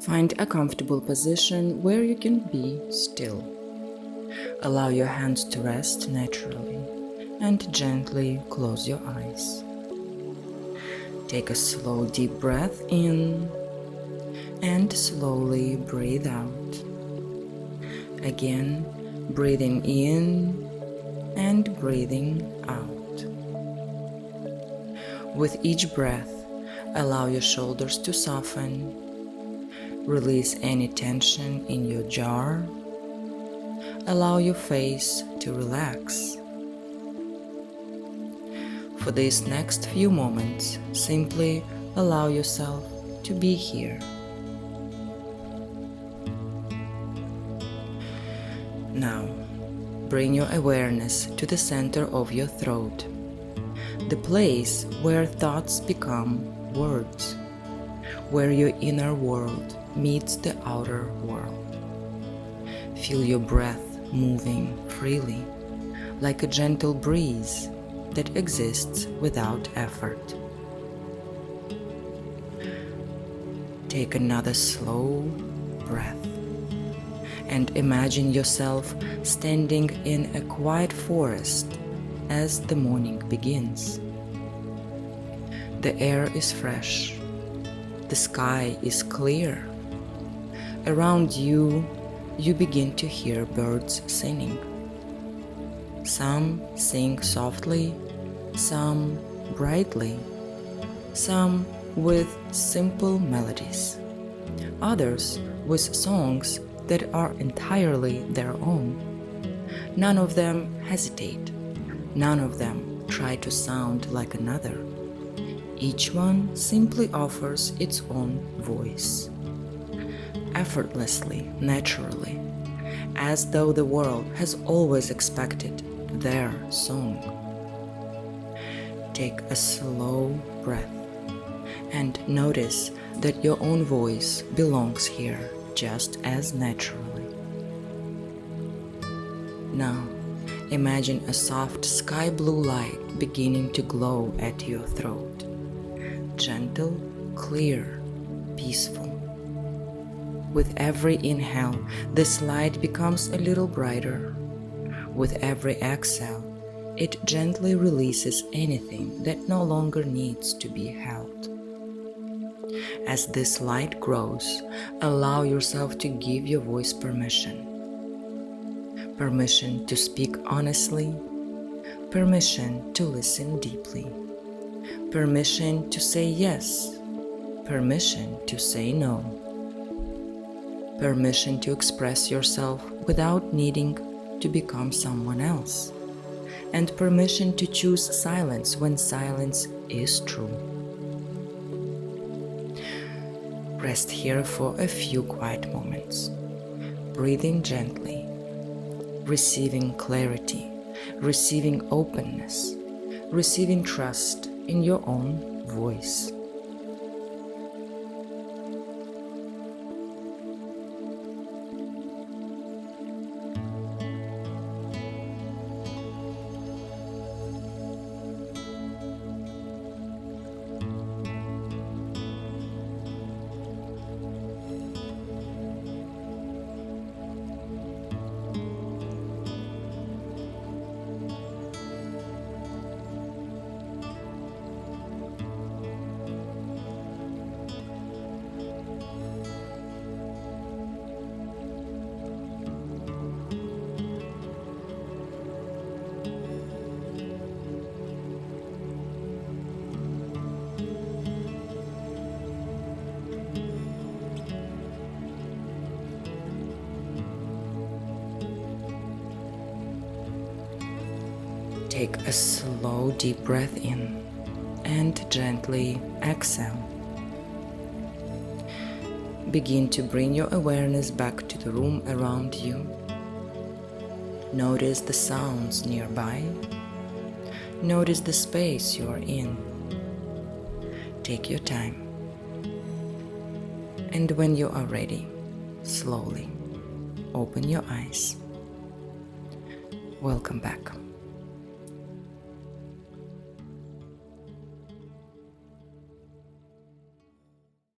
Find a comfortable position where you can be still. Allow your hands to rest naturally and gently close your eyes. Take a slow deep breath in and slowly breathe out. Again, breathing in and breathing out. With each breath, allow your shoulders to soften. Release any tension in your jaw. Allow your face to relax. For these next few moments, simply allow yourself to be here. Now, bring your awareness to the center of your throat, the place where thoughts become words, where your inner world meets the outer world. Feel your breath moving freely, like a gentle breeze that exists without effort. Take another slow breath and imagine yourself standing in a quiet forest as the morning begins. The air is fresh, the sky is clear. Around you, you begin to hear birds singing. Some sing softly, some brightly, some with simple melodies, others with songs that are entirely their own. None of them hesitate, none of them try to sound like another. Each one simply offers its own voice, effortlessly, naturally, as though the world has always expected their song. Take a slow breath and notice that your own voice belongs here just as naturally. Now, imagine a soft sky blue light beginning to glow at your throat. Gentle, clear, peaceful. With every inhale, this light becomes a little brighter. With every exhale, it gently releases anything that no longer needs to be held. As this light grows, allow yourself to give your voice permission. Permission to speak honestly, permission to listen deeply, permission to say yes, permission to say no, permission to express yourself without needing to become someone else, and permission to choose silence when silence is true. Rest here for a few quiet moments, breathing gently, receiving clarity, receiving openness, receiving trust in your own voice. Take a slow, deep breath in and gently exhale. Begin to bring your awareness back to the room around you. Notice the sounds nearby. Notice the space you are in. Take your time. And when you are ready, slowly open your eyes. Welcome back.